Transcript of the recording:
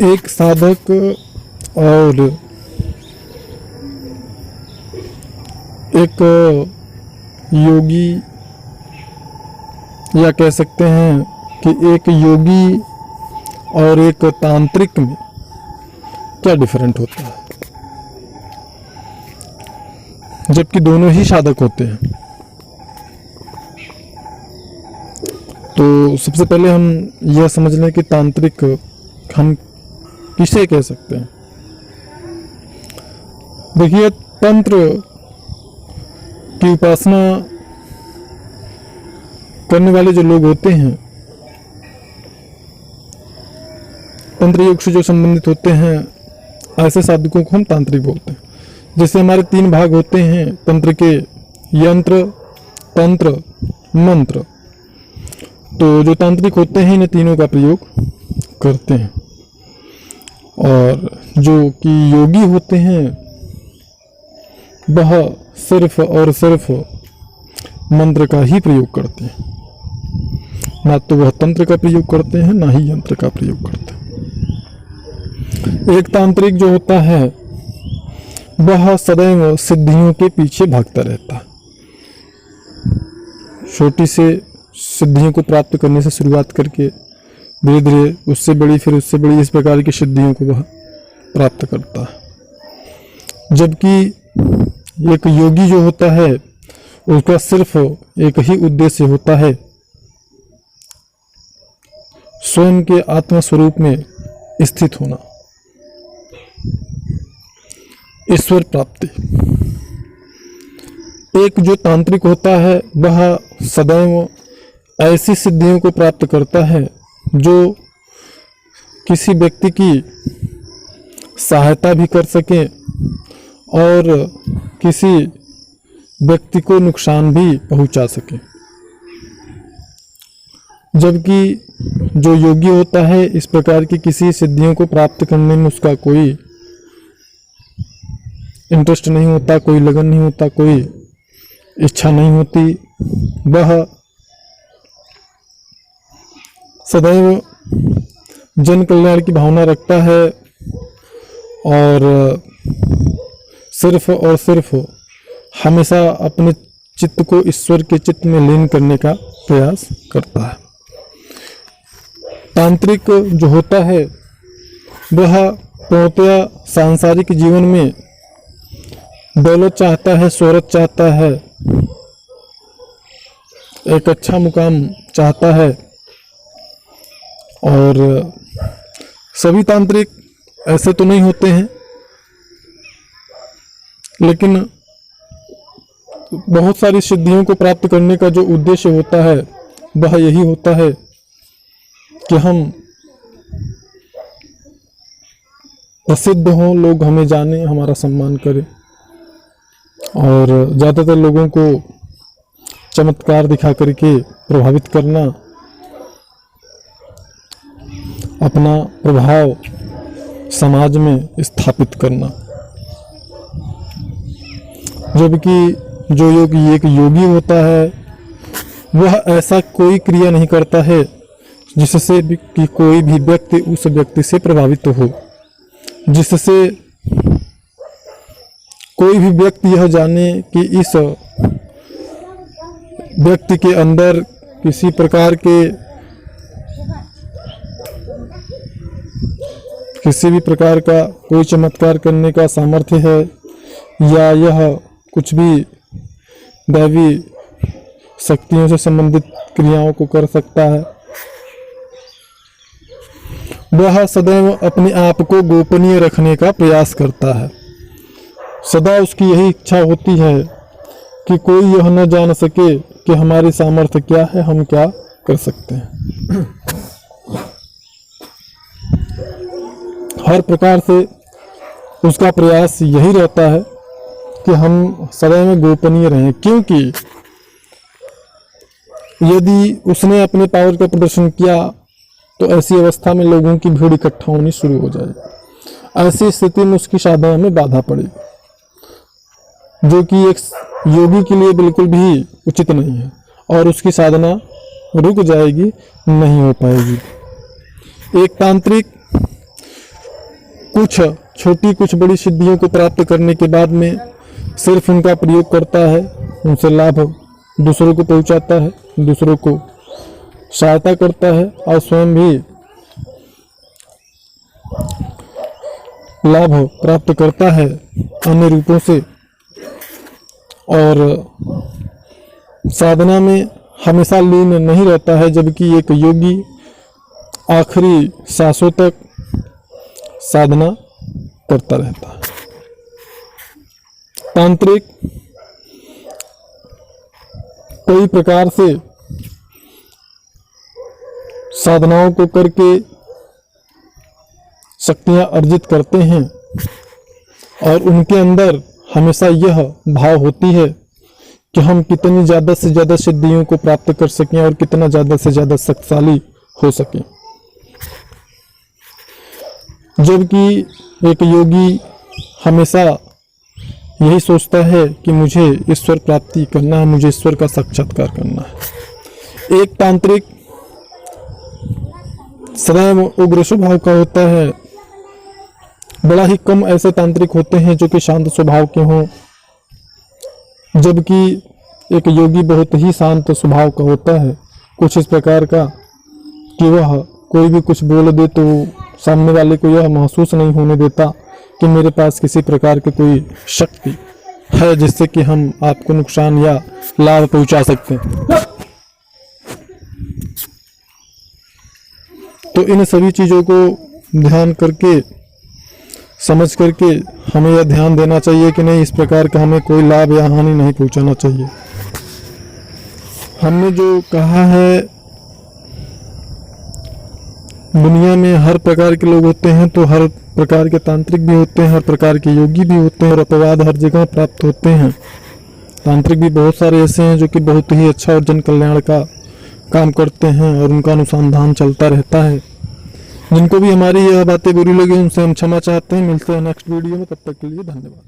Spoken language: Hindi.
एक साधक और एक योगी, या कह सकते हैं कि एक योगी और एक तांत्रिक में क्या डिफरेंट होता है, जबकि दोनों ही साधक होते हैं। तो सबसे पहले हम यह समझ लें कि तांत्रिक हम किसे कह सकते हैं। देखिए, तंत्र की उपासना करने वाले जो लोग होते हैं, तंत्र योग से जो संबंधित होते हैं, ऐसे साधकों को हम तांत्रिक बोलते हैं। जैसे हमारे 3 भाग होते हैं तंत्र के, यंत्र, तंत्र, मंत्र। तो जो तांत्रिक होते हैं इन तीनों का प्रयोग करते हैं, और जो कि योगी होते हैं वह सिर्फ और सिर्फ मंत्र का ही प्रयोग करते हैं, ना तो वह तंत्र का प्रयोग करते हैं ना ही यंत्र का प्रयोग करते हैं। एक तांत्रिक जो होता है वह सदैव सिद्धियों के पीछे भागता रहता है। छोटी से सिद्धियों को प्राप्त करने से शुरुआत करके धीरे धीरे उससे बड़ी, फिर उससे बड़ी, इस प्रकार की सिद्धियों को वह प्राप्त करता है। जबकि एक योगी जो होता है उसका सिर्फ एक ही उद्देश्य होता है, स्वयं के आत्म स्वरूप में स्थित होना, ईश्वर प्राप्ति। एक जो तांत्रिक होता है वह सदैव ऐसी सिद्धियों को प्राप्त करता है जो किसी व्यक्ति की सहायता भी कर सके और किसी व्यक्ति को नुकसान भी पहुंचा सके। जबकि जो योगी होता है इस प्रकार की किसी सिद्धियों को प्राप्त करने में उसका कोई इंटरेस्ट नहीं होता, कोई लगन नहीं होता, कोई इच्छा नहीं होती। वह सदैव जन कल्याण की भावना रखता है और सिर्फ हमेशा अपने चित्त को ईश्वर के चित्त में लीन करने का प्रयास करता है। तांत्रिक जो होता है वह पूर्णतया सांसारिक जीवन में दौलत चाहता है, शोहरत चाहता है, एक अच्छा मुकाम चाहता है। और सभी तांत्रिक ऐसे तो नहीं होते हैं, लेकिन बहुत सारी सिद्धियों को प्राप्त करने का जो उद्देश्य होता है वह यही होता है कि हम प्रसिद्ध हों, लोग हमें जाने, हमारा सम्मान करें। और ज़्यादातर लोगों को चमत्कार दिखा करके प्रभावित करना, अपना प्रभाव समाज में स्थापित करना। जबकि जो एक योगी होता है वह ऐसा कोई क्रिया नहीं करता है जिससे कि कोई भी व्यक्ति उस व्यक्ति से प्रभावित हो, जिससे कोई भी व्यक्ति यह जाने कि इस व्यक्ति के अंदर किसी प्रकार के, किसी भी प्रकार का कोई चमत्कार करने का सामर्थ्य है, या यह कुछ भी दैवी शक्तियों से संबंधित क्रियाओं को कर सकता है। वह सदैव अपने आप को गोपनीय रखने का प्रयास करता है। सदा उसकी यही इच्छा होती है कि कोई यह न जान सके कि हमारी सामर्थ्य क्या है, हम क्या कर सकते हैं। हर प्रकार से उसका प्रयास यही रहता है कि हम सदैव गोपनीय रहें, क्योंकि यदि उसने अपने पावर का प्रदर्शन किया तो ऐसी अवस्था में लोगों की भीड़ इकट्ठा होनी शुरू हो जाएगी। ऐसी स्थिति में उसकी साधना में बाधा पड़ेगी, जो कि एक योगी के लिए बिल्कुल भी उचित नहीं है, और उसकी साधना रुक जाएगी, नहीं हो पाएगी। एक तांत्रिक कुछ छोटी कुछ बड़ी सिद्धियों को प्राप्त करने के बाद में सिर्फ उनका प्रयोग करता है, उनसे लाभ दूसरों को पहुंचाता है, दूसरों को सहायता करता है और स्वयं भी लाभ प्राप्त करता है अन्य रूपों से। और साधना में हमेशा लीन नहीं रहता है, जबकि एक योगी आखिरी सांसों तक साधना करता रहता है। तांत्रिक कई प्रकार से साधनाओं को करके शक्तियां अर्जित करते हैं और उनके अंदर हमेशा यह भाव होती है कि हम कितनी ज़्यादा से ज़्यादा सिद्धियों को प्राप्त कर सकें और कितना ज़्यादा से ज़्यादा शक्तिशाली हो सकें। जबकि एक योगी हमेशा यही सोचता है कि मुझे ईश्वर प्राप्ति करना है, मुझे ईश्वर का साक्षात्कार करना है। एक तांत्रिक सदैव उग्र स्वभाव का होता है। बड़ा ही कम ऐसे तांत्रिक होते हैं जो कि शांत स्वभाव के हों, जबकि एक योगी बहुत ही शांत स्वभाव का होता है। कुछ इस प्रकार का कि वह कोई भी कुछ बोल दे तो सामने वाले को यह महसूस नहीं होने देता कि मेरे पास किसी प्रकार की कोई शक्ति है जिससे कि हम आपको नुकसान या लाभ पहुंचा सकते हैं। तो इन सभी चीज़ों को ध्यान करके समझ करके हमें यह ध्यान देना चाहिए कि नहीं, इस प्रकार का हमें कोई लाभ या हानि नहीं पहुंचाना चाहिए। हमने जो कहा है दुनिया में हर प्रकार के लोग होते हैं, तो हर प्रकार के तांत्रिक भी होते हैं, हर प्रकार के योगी भी होते हैं और अपवाद हर जगह प्राप्त होते हैं। तांत्रिक भी बहुत सारे ऐसे हैं जो कि बहुत ही अच्छा और जन कल्याण का काम करते हैं और उनका अनुसंधान चलता रहता है। जिनको भी हमारी यह बातें बुरी लगी उनसे हम क्षमा चाहते हैं। मिलते हैं नेक्स्ट वीडियो में, तब तक के लिए धन्यवाद।